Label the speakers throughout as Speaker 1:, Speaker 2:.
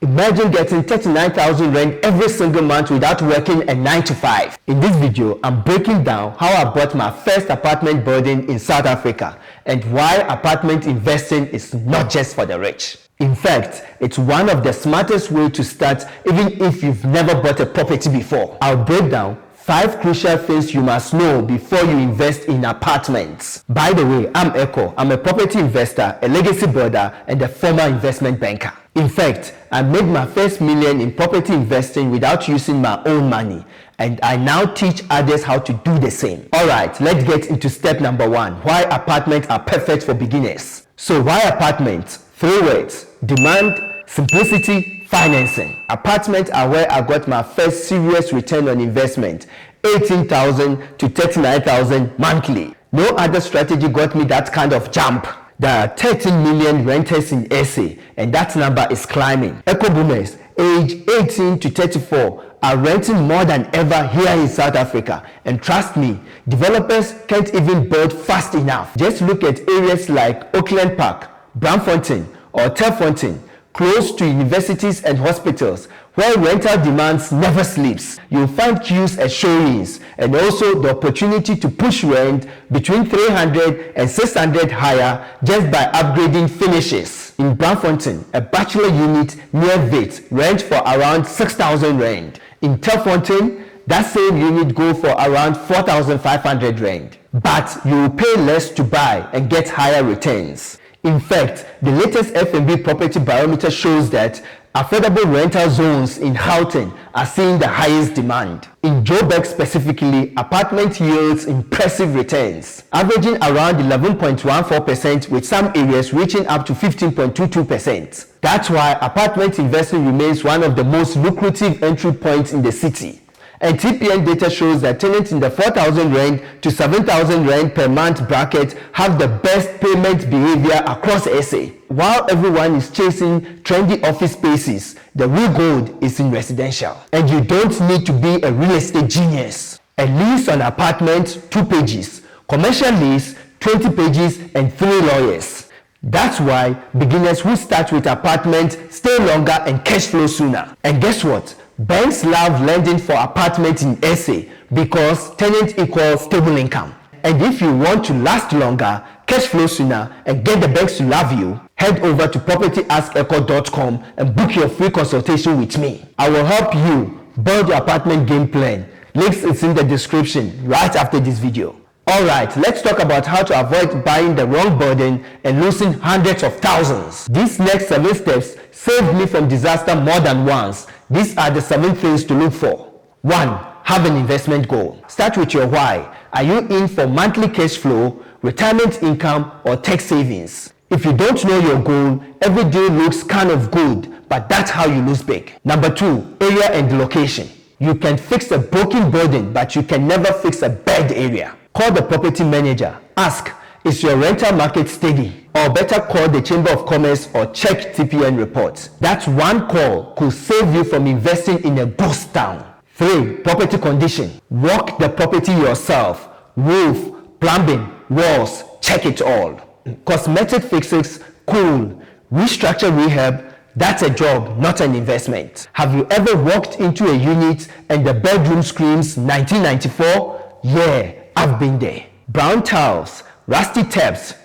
Speaker 1: Imagine getting 39,000 rand every single month without working a 9 to 5. In this video, I'm breaking down how I bought my first apartment building in South Africa and why apartment investing is not just for the rich. In fact, it's one of the smartest ways to start even if you've never bought a property before. I'll break down 5 crucial things you must know before you invest in apartments. By the way, I'm Ekow. I'm a property investor, a legacy builder, and a former investment banker. In fact, I made my first million in property investing without using my own money, and I now teach others how to do the same. Alright, let's get into step number 1, why apartments are perfect for beginners. So why apartments? 3 words: demand, simplicity, financing. Apartments are where I got my first serious return on investment, 18,000 to 39,000 monthly. No other strategy got me that kind of jump. There are 13 million renters in SA, and that number is climbing. Eco boomers age 18 to 34 are renting more than ever here in South Africa, and trust me, developers can't even build fast enough. Just look at areas like Oakland Park, Braamfontein, or Telfontein, close to universities and hospitals, where rental demands never sleeps. You'll find queues at showrooms and also the opportunity to push rent between 300 and 600 higher just by upgrading finishes. In Braamfontein, a bachelor unit near Vit rent for around 6,000 rand. In Telfontein, that same unit go for around 4,500 rand. But you will pay less to buy and get higher returns. In fact, the latest FNB property barometer shows that affordable rental zones in Gauteng are seeing the highest demand. In Joburg specifically, apartment yields impressive returns, averaging around 11.14% with some areas reaching up to 15.22%. That's why apartment investing remains one of the most lucrative entry points in the city. And TPN data shows that tenants in the 4,000 rand to 7,000 rand per month bracket have the best payment behavior across SA. While everyone is chasing trendy office spaces, the real gold is in residential. And you don't need to be a real estate genius. A lease on apartment, 2 pages. Commercial lease, 20 pages and 3 lawyers. That's why beginners who start with apartment stay longer and cash flow sooner. And guess what? Banks love lending for apartments in SA because tenant equals stable income. And if you want to last longer, cash flow sooner, and get the banks to love you, head over to PropertyAskEkow.com and book your free consultation with me. I will help you build your apartment game plan. Links is in the description right after this video. Alright, let's talk about how to avoid buying the wrong building and losing hundreds of thousands. These next 7 steps saved me from disaster more than once. These are the 7 things to look for. 1. Have an investment goal. Start with your why. Are you in for monthly cash flow, retirement income, or tax savings? If you don't know your goal, every day looks kind of good, but that's how you lose big. Number 2. Area and location. You can fix a broken building, but you can never fix a bad area. Call the property manager. Ask, is your rental market steady? Or better call the Chamber of Commerce or check TPN reports. That one call could save you from investing in a ghost town. 3. Property condition. Walk the property yourself. Roof, plumbing, walls, check it all. Cosmetic fixes, cool. Restructure rehab, that's a job, not an investment. Have you ever walked into a unit and the bedroom screams 1994? Yeah, I've been there. Brown tiles, rusty taps,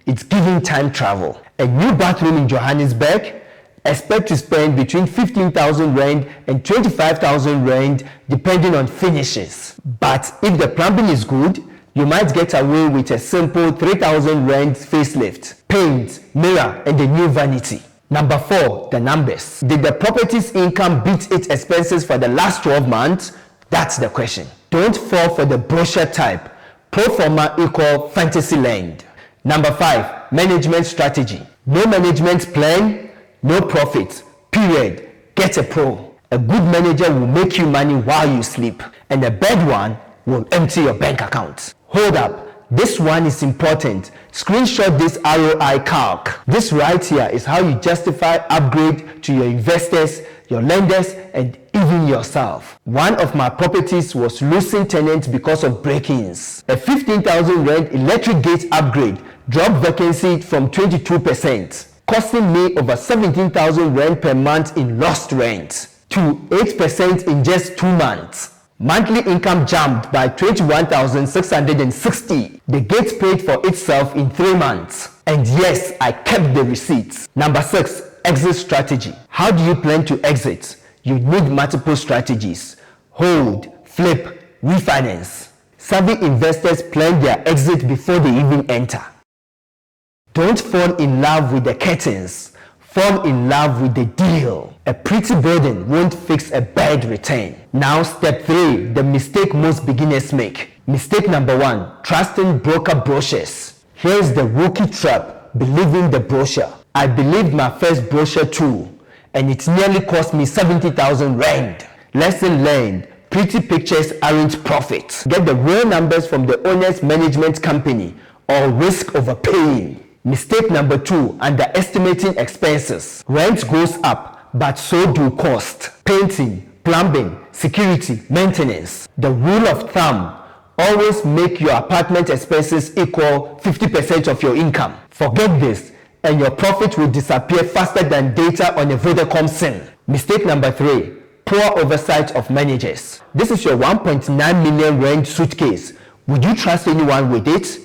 Speaker 1: it's giving time travel. A new bathroom in Johannesburg? Expect to spend between 15,000 rand and 25,000 rand depending on finishes. But if the plumbing is good, you might get away with a simple 3,000 rand facelift, paint, mirror, and a new vanity. Number 4, the numbers. Did the property's income beat its expenses for the last 12 months? That's the question. Don't fall for the brochure type. Pro forma equal fantasy land. Number 5, management strategy. No management plan, no profit. Period. Get a pro. A good manager will make you money while you sleep, and a bad one will empty your bank account. Hold up. This one is important. Screenshot this ROI calc. This right here is how you justify upgrade to your investors, your lenders, and even yourself. One of my properties was losing tenants because of break-ins. A 15,000 rand electric gate upgrade dropped vacancy from 22%. costing me over 17,000 rand per month in lost rent, to 8% in just 2 months. Monthly income jumped by 21,660. The gate paid for itself in 3 months. And yes, I kept the receipts. Number 6, exit strategy. How do you plan to exit? You need multiple strategies. Hold, flip, refinance. Savvy investors plan their exit before they even enter. Don't fall in love with the curtains. Fall in love with the deal. A pretty building won't fix a bad return. Now step 3, the mistake most beginners make. Mistake number 1, trusting broker brochures. Here's the rookie trap, believing the brochure. I believed my first brochure too, and it nearly cost me 70,000 rand. Lesson learned, pretty pictures aren't profit. Get the real numbers from the owner's management company or risk overpaying. Mistake number 2, underestimating expenses. Rent goes up, but so do costs. Painting, plumbing, security, maintenance. The rule of thumb, always make your apartment expenses equal 50% of your income. Forget this, and your profit will disappear faster than data on a Vodacom SIM. Mistake number 3, poor oversight of managers. This is your 1.9 million rand suitcase. Would you trust anyone with it?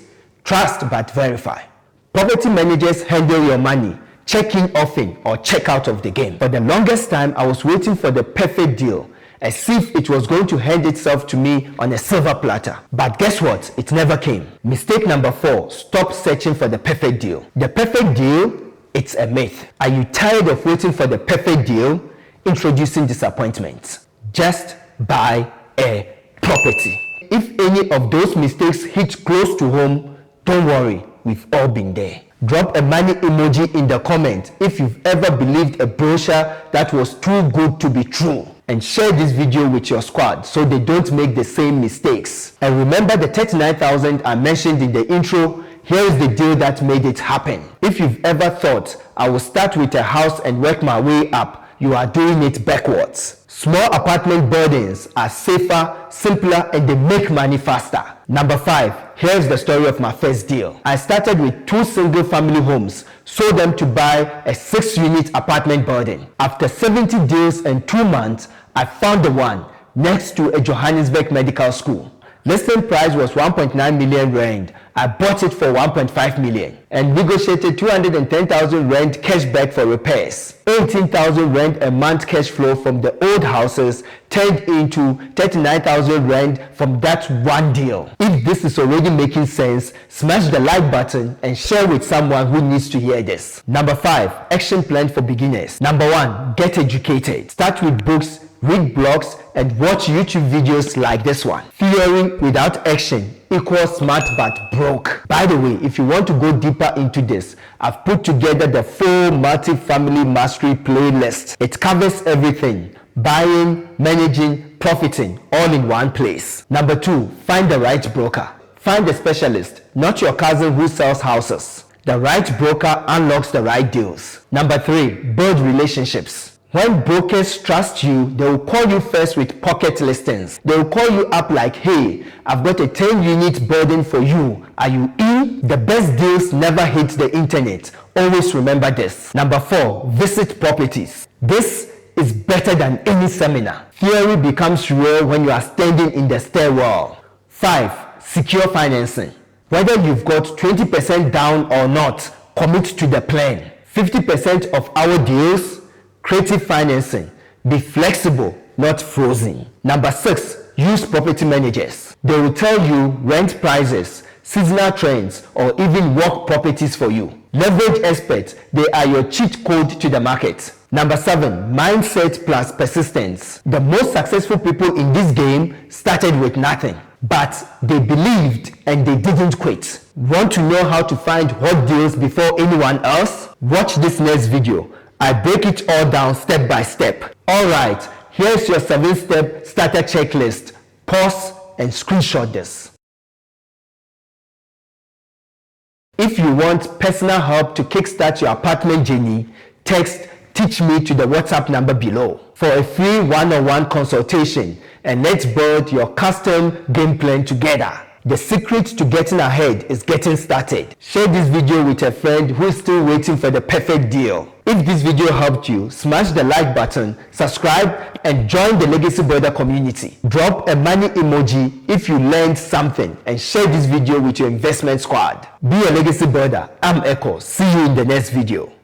Speaker 1: Trust but verify. Property managers handle your money, check in often or check out of the game. For the longest time, I was waiting for the perfect deal, as if it was going to hand itself to me on a silver platter. But guess what? It never came. Mistake number 4, stop searching for the perfect deal. The perfect deal, it's a myth. Are you tired of waiting for the perfect deal? Introducing disappointment. Just buy a property. If any of those mistakes hit close to home, don't worry, we've all been there. Drop a money emoji in the comment if you've ever believed a brochure that was too good to be true. And share this video with your squad so they don't make the same mistakes. And remember the 39,000 I mentioned in the intro? Here is the deal that made it happen. If you've ever thought I will start with a house and work my way up, you are doing it backwards. Small apartment buildings are safer, simpler, and they make money faster. Number 5, here's the story of my first deal. I started with 2 single family homes, sold them to buy a 6-unit apartment building. After 70 deals and 2 months, I found the one next to a Johannesburg medical school. Listing price was 1.9 million rand. I bought it for 1.5 million and negotiated 210,000 rand cash back for repairs. 18,000 rand a month cash flow from the old houses turned into 39,000 rand from that one deal. If this is already making sense, smash the like button and share with someone who needs to hear this. Number 5, action plan for beginners. Number 1, get educated. Start with books, read blogs, and watch YouTube videos like this one. Theory without action equals smart but broke. By the way, if you want to go deeper into this, I've put together the full multi-family mastery playlist. It covers everything: buying, managing, profiting, all in one place. Number 2, find the right broker. Find a specialist, not your cousin who sells houses. The right broker unlocks the right deals. Number 3, build relationships. When brokers trust you, they will call you first with pocket listings. They will call you up like, hey, I've got a 10-unit building for you. Are you in? The best deals never hit the internet. Always remember this. Number 4, visit properties. This is better than any seminar. Theory becomes real when you are standing in the stairwell. 5, secure financing. Whether you've got 20% down or not, commit to the plan. 50% of our deals, creative financing. Be flexible, not frozen. Number 6, use property managers. They will tell you rent prices, seasonal trends, or even work properties for you. Leverage experts. They are your cheat code to the market. Number 7, mindset plus persistence. The most successful people in this game started with nothing, but they believed and they didn't quit. Want to know how to find hot deals before anyone else? Watch this next video. I break it all down step by step. Alright, here's your 7-step starter checklist. Pause and screenshot this. If you want personal help to kickstart your apartment journey, text Teach Me to the WhatsApp number below for a free one-on-one consultation, and let's build your custom game plan together. The secret to getting ahead is getting started. Share this video with a friend who is still waiting for the perfect deal. If this video helped you, smash the like button, subscribe, and join the Legacy Builder community. Drop a money emoji if you learned something, and share this video with your investment squad. Be a Legacy Builder. I'm Ekow. See you in the next video.